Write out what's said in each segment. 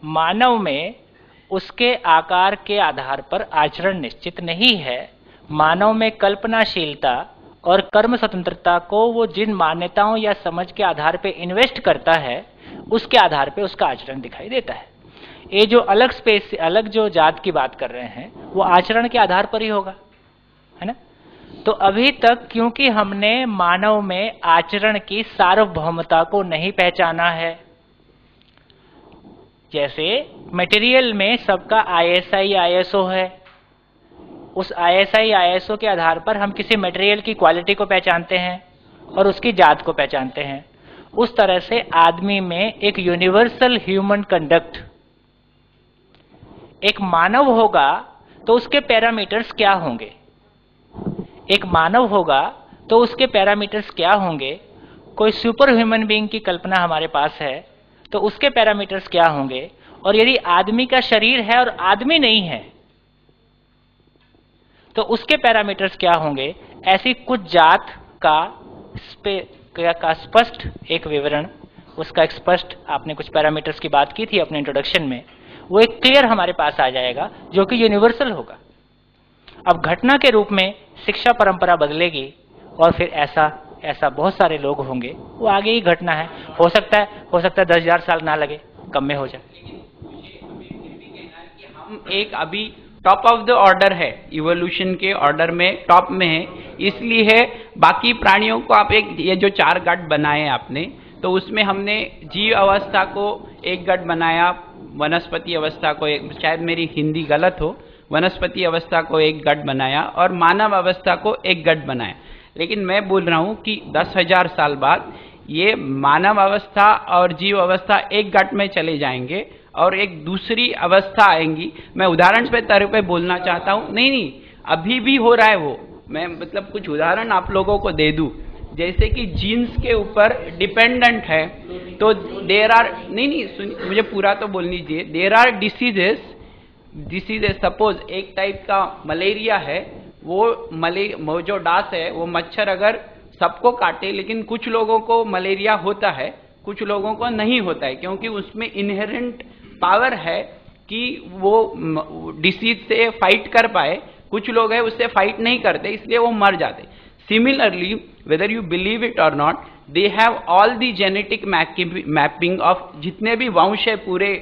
मानव में उसके आकार के आधार पर आचरण निश्चित नहीं है। मानव में कल्पनाशीलता और कर्म स्वतंत्रता को वो जिन मान्यताओं या समझ के आधार पर इन्वेस्ट करता है उसके आधार पर उसका आचरण दिखाई देता है। ये जो अलग स्पेस, अलग जो जात की बात कर रहे हैं वो आचरण के आधार पर ही होगा, है ना। तो अभी तक क्योंकि हमने मानव में आचरण की सार्वभौमता को नहीं पहचाना है, जैसे मटेरियल में सबका ISI ISO है, उस ISI ISO के आधार पर हम किसी मटेरियल की क्वालिटी को पहचानते हैं और उसकी जात को पहचानते हैं। उस तरह से आदमी में एक यूनिवर्सल ह्यूमन कंडक्ट, एक मानव होगा तो उसके पैरामीटर्स क्या होंगे, एक मानव होगा तो उसके पैरामीटर्स क्या होंगे। कोई सुपर ह्यूमन बीइंग की कल्पना हमारे पास है तो उसके पैरामीटर्स क्या होंगे, और यदि आदमी का शरीर है और आदमी नहीं है तो उसके पैरामीटर्स क्या होंगे। ऐसी कुछ जात का स्पष्ट एक विवरण, उसका एक स्पष्ट, आपने कुछ पैरामीटर्स की बात की थी अपने इंट्रोडक्शन में, वो एक क्लियर हमारे पास आ जाएगा जो कि यूनिवर्सल होगा। अब घटना के रूप में शिक्षा परंपरा बदलेगी और फिर ऐसा बहुत सारे लोग होंगे, वो आगे ही घटना है। हो सकता है 10,000 साल ना लगे, कम में हो जाए। हम एक अभी टॉप ऑफ द ऑर्डर है, इवोल्यूशन के ऑर्डर में टॉप में है, इसलिए है। बाकी प्राणियों को आप एक, ये जो 4 गट बनाए आपने, तो उसमें हमने जीव अवस्था को एक गट बनाया, वनस्पति अवस्था को एक, शायद मेरी हिंदी गलत हो, वनस्पति अवस्था को एक गट बनाया और मानव अवस्था को एक गट बनाया। लेकिन मैं बोल रहा हूं कि 10,000 साल बाद ये मानव अवस्था और जीव अवस्था एक गट में चले जाएंगे और एक दूसरी अवस्था आएंगी। मैं उदाहरण पे तरह पे बोलना चाहता हूं, नहीं अभी भी हो रहा है वो, मैं मतलब कुछ उदाहरण आप लोगों को दे दूं। जैसे कि जीन्स के ऊपर डिपेंडेंट है, तो देर आर, नहीं सुनिए, मुझे पूरा तो बोल लीजिए। देर आर डिसीजेस, सपोज एक टाइप का मलेरिया है, वो जो डास है, वो मच्छर अगर सबको काटे, लेकिन कुछ लोगों को मलेरिया होता है, कुछ लोगों को नहीं होता है, क्योंकि उसमें इनहेरेंट पावर है कि वो डिसीज से फाइट कर पाए। कुछ लोग हैं उससे फाइट नहीं करते, इसलिए वो मर जाते। Similarly, whether you believe it or not, they have all the genetic mapping of जितने भी वंश है पूरे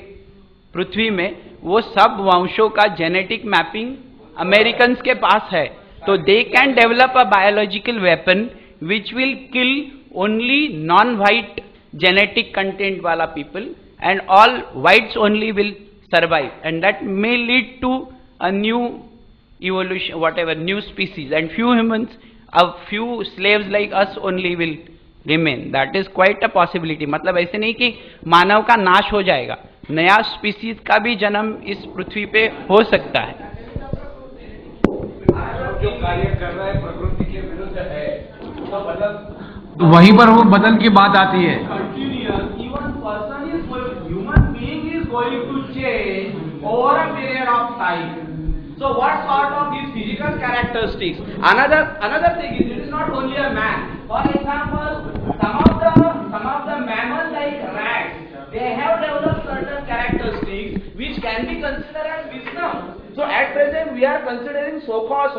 पृथ्वी में, वो सब वंशों का जेनेटिक मैपिंग अमेरिकन्स के पास है। तो they can develop a biological weapon which will kill only non white genetic content wala people, and all whites only will survive, and that may lead to a new evolution, whatever, new species, and few humans, a few slaves like us only will remain. That is quite a possibility. मतलब ऐसे नहीं कि मानव का नाश हो जाएगा, नया species का भी जन्म इस पृथ्वी पे हो सकता है। जो कार्य कर रहा है प्रकृति के विरुद्ध है, तो वहीं पर वो बदल की बात आती है। Going to change over a period of time. So what sort of these physical characteristics? Another thing is, it is not only a man. For example, some of the mammals like rats, they have developed certain characteristics which can be considered as wisdom. So at present we are considering so-called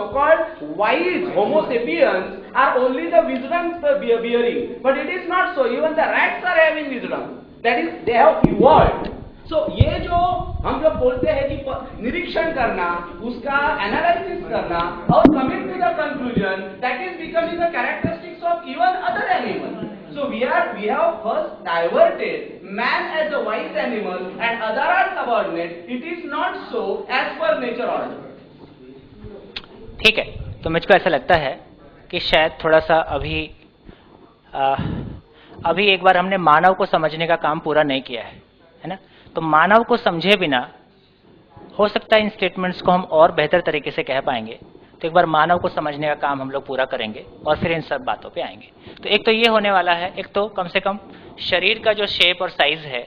wise Homo sapiens are only the wisdom bearing, but it is not so. Even the rats are having wisdom. That is, they have evolved. So ये जो हम जब बोलते हैं कि निरीक्षण करना, उसका एनालिसिस करना और coming to the conclusion, that is becoming the characteristics of even other animal. So we have first diverted man as a wise animal and other are subordinate. It is not so as per nature order. ठीक है, तो मुझको ऐसा लगता है कि शायद थोड़ा सा अभी एक बार हमने मानव को समझने का काम पूरा नहीं किया है ना। तो मानव को समझे बिना हो सकता है इन स्टेटमेंट्स को हम और बेहतर तरीके से कह पाएंगे। तो एक बार मानव को समझने का काम हम लोग पूरा करेंगे और फिर इन सब बातों पे आएंगे। तो एक तो ये होने वाला है, एक तो कम से कम शरीर का जो शेप और साइज है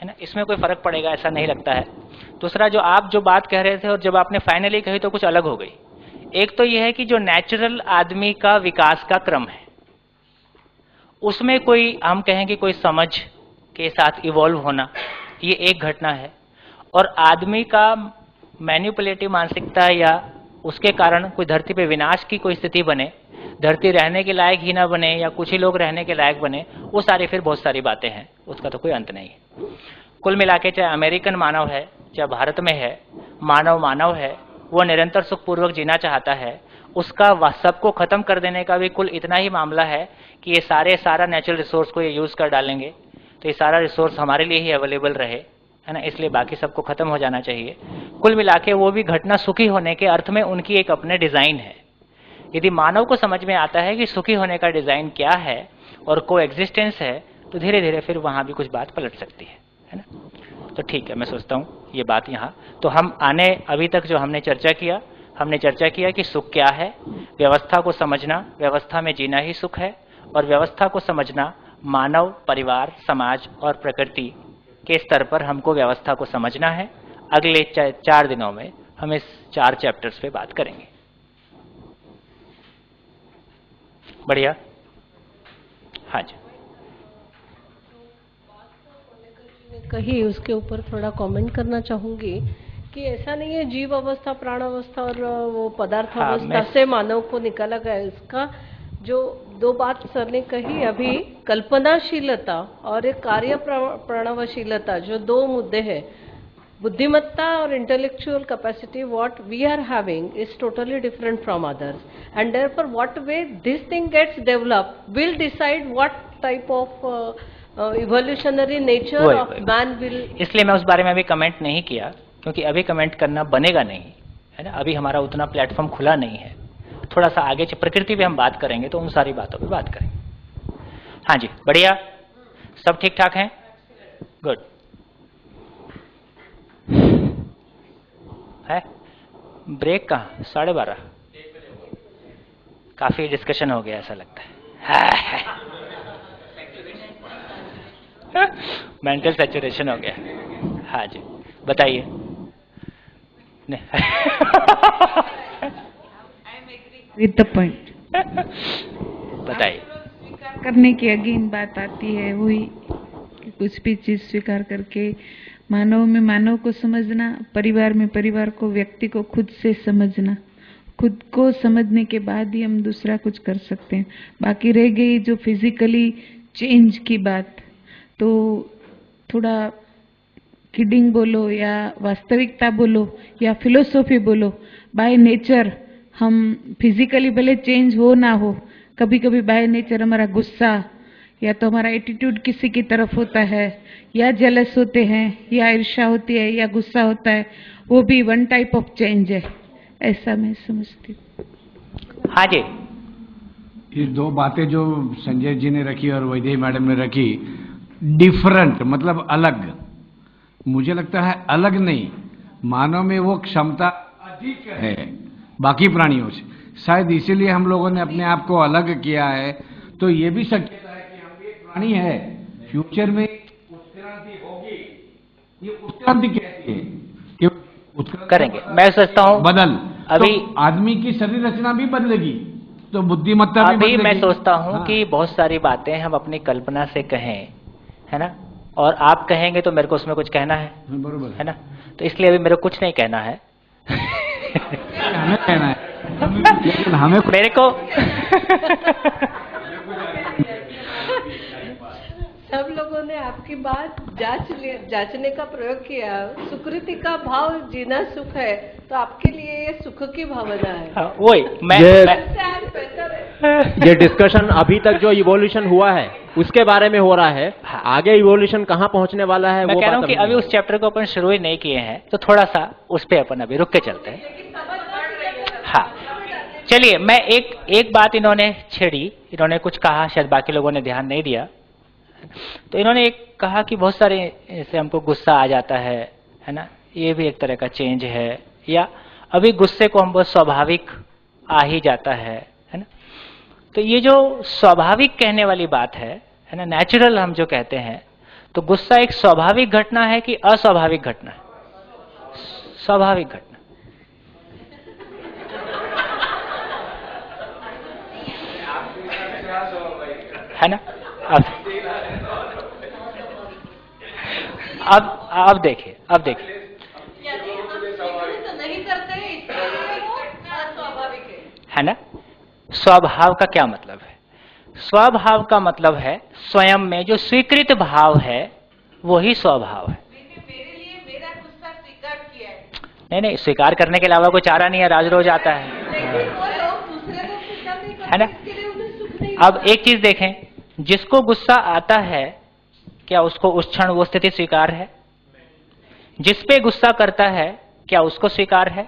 ना, इसमें कोई फर्क पड़ेगा ऐसा नहीं लगता है। दूसरा, जो आप जो बात कह रहे थे और जब आपने फाइनली कही तो कुछ अलग हो गई। एक तो यह है कि जो नेचुरल आदमी का विकास का क्रम है, उसमें कोई हम कहेंगे कोई समझ के साथ इवॉल्व होना, ये एक घटना है, और आदमी का मैनिपुलेटिव मानसिकता या उसके कारण कोई धरती पे विनाश की कोई स्थिति बने, धरती रहने के लायक ही ना बने या कुछ ही लोग रहने के लायक बने, वो सारी फिर बहुत सारी बातें हैं, उसका तो कोई अंत नहीं है। कुल मिला के चाहे अमेरिकन मानव है चाहे भारत में है, मानव है, वो निरंतर सुखपूर्वक जीना चाहता है, उसका सबको खत्म कर देने का भी कुल इतना ही मामला है कि ये सारा नेचुरल रिसोर्स को ये यूज कर डालेंगे तो ये सारा रिसोर्स हमारे लिए ही अवेलेबल रहे, है ना, इसलिए बाकी सबको खत्म हो जाना चाहिए। कुल मिला के वो भी घटना सुखी होने के अर्थ में उनकी एक अपने डिजाइन है। यदि मानव को समझ में आता है कि सुखी होने का डिजाइन क्या है और को एग्जिस्टेंस है, तो धीरे धीरे फिर वहां भी कुछ बात पलट सकती है ना। तो ठीक है, मैं सोचता हूँ ये बात यहाँ तो हम अभी तक जो हमने चर्चा किया कि सुख क्या है, व्यवस्था को समझना, व्यवस्था में जीना ही सुख है, और व्यवस्था को समझना मानव, परिवार, समाज और प्रकृति के स्तर पर हमको व्यवस्था को समझना है। अगले 4 दिनों में हम इस 4 चैप्टर्स पे बात करेंगे। बढ़िया, हाँ जी। कही उसके ऊपर थोड़ा कमेंट करना चाहूंगी कि ऐसा नहीं है जीव अवस्था, प्राण अवस्था और वो पदार्थ अवस्था से मानव को निकाला गया। इसका जो 2 बात सर ने कही अभी, कल्पनाशीलता और एक कार्य प्रणवशीलता, जो 2 मुद्दे हैं, बुद्धिमत्ता और intellectual capacity what we are having is totally different from others, and therefore what way this thing gets developed will decide what type of evolutionary nature of man will. इसलिए मैं उस बारे में अभी कमेंट नहीं किया, क्योंकि अभी कमेंट करना बनेगा नहीं, है ना, अभी हमारा उतना प्लेटफॉर्म खुला नहीं है। थोड़ा सा आगे प्रकृति पे हम बात करेंगे तो उन सारी बातों पे बात करेंगे। हाँ जी, बढ़िया, सब ठीक ठाक हैं, गुड है। ब्रेक कहाँ? 12:30। काफी डिस्कशन हो गया ऐसा लगता है। मेंटल सैचुरेशन हो गया। हाँ जी, बताइए। विद द पॉइंट बताइए। करने की अगेन बात आती है वही कि कुछ भी चीज स्वीकार करके मानव में मानव को समझना, परिवार में परिवार को, व्यक्ति को खुद से समझना, खुद को समझने के बाद ही हम दूसरा कुछ कर सकते हैं। बाकी रह गई जो फिजिकली चेंज की बात, तो थोड़ा किडिंग बोलो या वास्तविकता बोलो या फिलोसॉफी बोलो, बाय नेचर हम फिजिकली भले चेंज हो ना हो, कभी कभी बाय नेचर हमारा गुस्सा या तो हमारा एटीट्यूड किसी की तरफ होता है, या जेलस होते हैं, या ईर्ष्या होती है, या गुस्सा होता है, वो भी वन टाइप ऑफ चेंज है, ऐसा मैं समझती हूँ। हाँ जी, ये 2 बातें जो संजय जी ने रखी और वैदेही मैडम ने रखी, डिफरेंट मतलब अलग, मुझे लगता है अलग नहीं, मानव में वो क्षमता अधिक है बाकी प्राणियों से, शायद इसीलिए हम लोगों ने अपने आप को अलग किया है। तो ये भी शक्यता है कि हम भी एक प्राणी है, फ्यूचर में उत्क्रांति होगी। ये उत्क्रांति कहती है कि उत्क्रांति करेंगे, मैं सोचता हूँ अभी तो आदमी की शरीर रचना भी बदलेगी, तो बुद्धिमत्ता भी अभी बदलेगी। मैं सोचता हूँ हाँ। कि बहुत सारी बातें हम अपनी कल्पना से कहें, है ना, और आप कहेंगे तो मेरे को उसमें कुछ कहना है, बरोबर है ना, तो इसलिए अभी मेरे को कुछ नहीं कहना है। हमें कहना है, लेकिन हमें मेरे को सब लोगों ने आपकी बात जांचने का प्रयोग किया। सुकृति का भाव जीना सुख है, तो आपके लिए ये सुख की भावना है। हाँ, वही ये डिस्कशन अभी तक जो इवोल्यूशन हुआ है उसके बारे में हो रहा है। हाँ। आगे इवोल्यूशन कहाँ पहुंचने वाला है मैं वो कह रहा हूँ बात कि अभी उस चैप्टर को अपन शुरू ही नहीं किए हैं, तो थोड़ा सा उस पे अपन अभी रुक के चलते हैं। हाँ, चलिए, मैं एक बात इन्होंने छेड़ी, इन्होंने कुछ कहा, शायद बाकी लोगों ने ध्यान नहीं दिया। तो इन्होंने एक कहा कि बहुत सारे ऐसे हमको गुस्सा आ जाता है ना, ये भी एक तरह का चेंज है, या अभी गुस्से को हम बहुत स्वाभाविक आ ही जाता है ना। तो ये जो स्वाभाविक कहने वाली बात है ना, नेचुरल हम जो कहते हैं, तो गुस्सा एक स्वाभाविक घटना है कि अस्वाभाविक घटना है? स्वाभाविक घटना है ना। अब देखिए नहीं करते इसलिए वो स्वाभाविक है ना। स्वभाव का क्या मतलब है? स्वभाव का मतलब है स्वयं में जो स्वीकृत भाव है वही स्वभाव है। मेरे लिए मेरा गुस्सा स्वीकार किया है। नहीं, स्वीकार करने के अलावा कोई चारा नहीं है, राज रोज आता है, है ना। अब एक चीज देखें, जिसको गुस्सा आता है क्या उसको उस क्षण वो स्थिति स्वीकार है? जिस पे गुस्सा करता है क्या उसको स्वीकार है?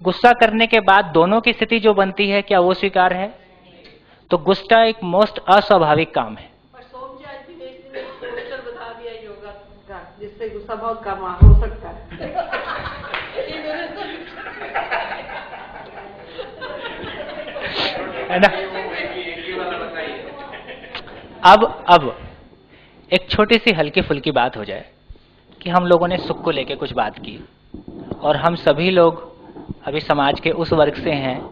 गुस्सा करने के बाद दोनों की स्थिति जो बनती है क्या वो स्वीकार है? तो गुस्सा एक मोस्ट अस्वाभाविक काम है। पर सोम जी आज भी ने पोस्टर बता दिया योगा का, जिससे गुस्सा बहुत कम हो सकता है। है ना। अब एक छोटी सी हल्की फुल्की बात हो जाए कि हम लोगों ने सुख को लेके कुछ बात की और हम सभी लोग अभी समाज के उस वर्ग से हैं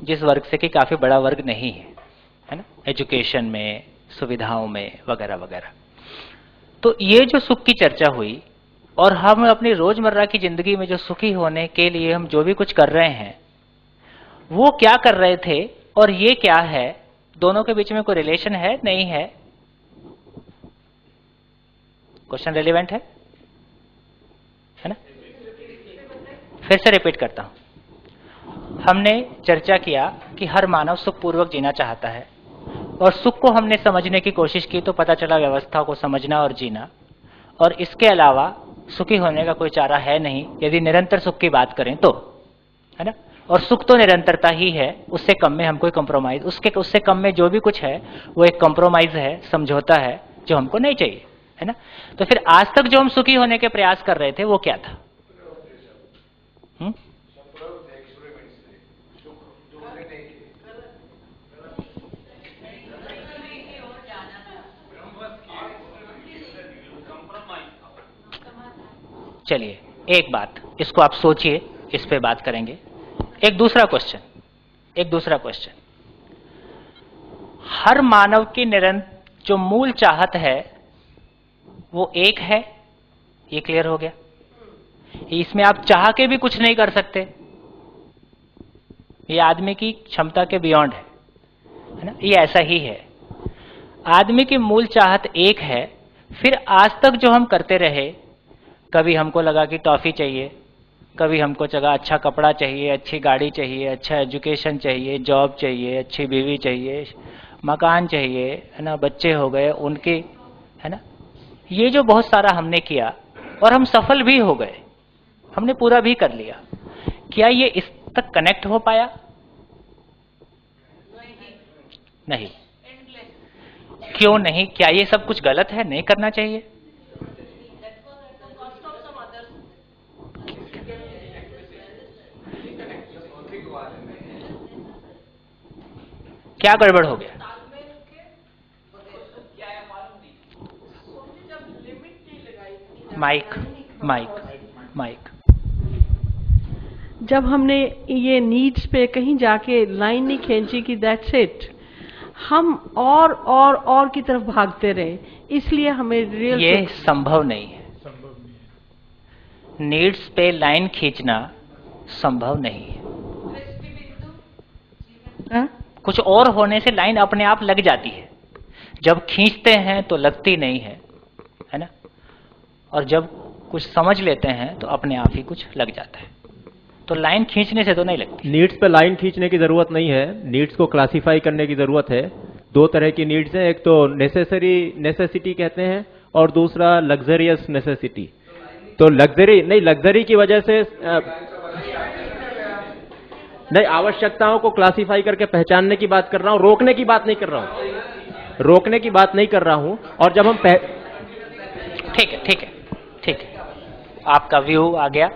जिस वर्ग से कि काफी बड़ा वर्ग नहीं है ना, एजुकेशन में, सुविधाओं में वगैरह वगैरह। तो ये जो सुख की चर्चा हुई और हम अपनी रोजमर्रा की जिंदगी में जो सुखी होने के लिए हम जो भी कुछ कर रहे हैं वो क्या कर रहे थे और ये क्या है, दोनों के बीच में कोई रिलेशन है नहीं है? क्वेश्चन रेलिवेंट है ना। फिर से रिपीट करता हूं। हमने चर्चा किया कि हर मानव सुखपूर्वक जीना चाहता है और सुख को हमने समझने की कोशिश की तो पता चला व्यवस्था को समझना और जीना, और इसके अलावा सुखी होने का कोई चारा है नहीं यदि निरंतर सुख की बात करें तो, है ना। और सुख तो निरंतरता ही है, उससे कम में हम कोई कंप्रोमाइज, उससे कम में जो भी कुछ है वो एक कंप्रोमाइज है, समझौता है जो हमको नहीं चाहिए, है ना। तो फिर आज तक जो हम सुखी होने के प्रयास कर रहे थे वो क्या था? चलिए एक बात, इसको आप सोचिए, इस पे बात करेंगे। एक दूसरा क्वेश्चन, हर मानव की जो मूल चाहत है वो एक है, ये क्लियर हो गया। इसमें आप चाह के भी कुछ नहीं कर सकते, ये आदमी की क्षमता के बियॉन्ड है ना, ये ऐसा ही है। आदमी की मूल चाहत एक है, फिर आज तक जो हम करते रहे, कभी हमको लगा कि टॉफी चाहिए, कभी हमको लगा अच्छा कपड़ा चाहिए, अच्छी गाड़ी चाहिए, अच्छा एजुकेशन चाहिए, जॉब चाहिए, अच्छी बीवी चाहिए, मकान चाहिए, है ना, बच्चे हो गए उनके, है ना। ये जो बहुत सारा हमने किया और हम सफल भी हो गए, हमने पूरा भी कर लिया, क्या ये इस तक कनेक्ट हो पाया? नहीं। क्यों नहीं? क्या ये सब कुछ गलत है, नहीं करना चाहिए? क्या गड़बड़ हो गया? माइक। जब हमने ये नीड्स पे कहीं जाके लाइन नहीं खींची कि दैट्स इट, हम और की तरफ भागते रहे, इसलिए हमें रियल ये संभव नहीं है। नीड्स पे लाइन खींचना संभव नहीं है। कुछ और होने से लाइन अपने आप लग जाती है, जब खींचते हैं तो लगती नहीं है, है ना, और जब कुछ समझ लेते हैं तो अपने आप ही कुछ लग जाता है। तो लाइन खींचने से तो नहीं लगती। नीड्स पे लाइन खींचने की जरूरत नहीं है, नीड्स को क्लासिफाई करने की जरूरत है। दो तरह की नीड्स हैं, एक तो नेसेसिटी कहते हैं और दूसरा लग्जरियस नेसेसिटी। तो लग्जरी की वजह से नहीं, आवश्यकताओं को क्लासिफाई करके पहचानने की बात कर रहा हूं, रोकने की बात नहीं कर रहा हूं। और जब हम ठीक है, आपका व्यू आ गया।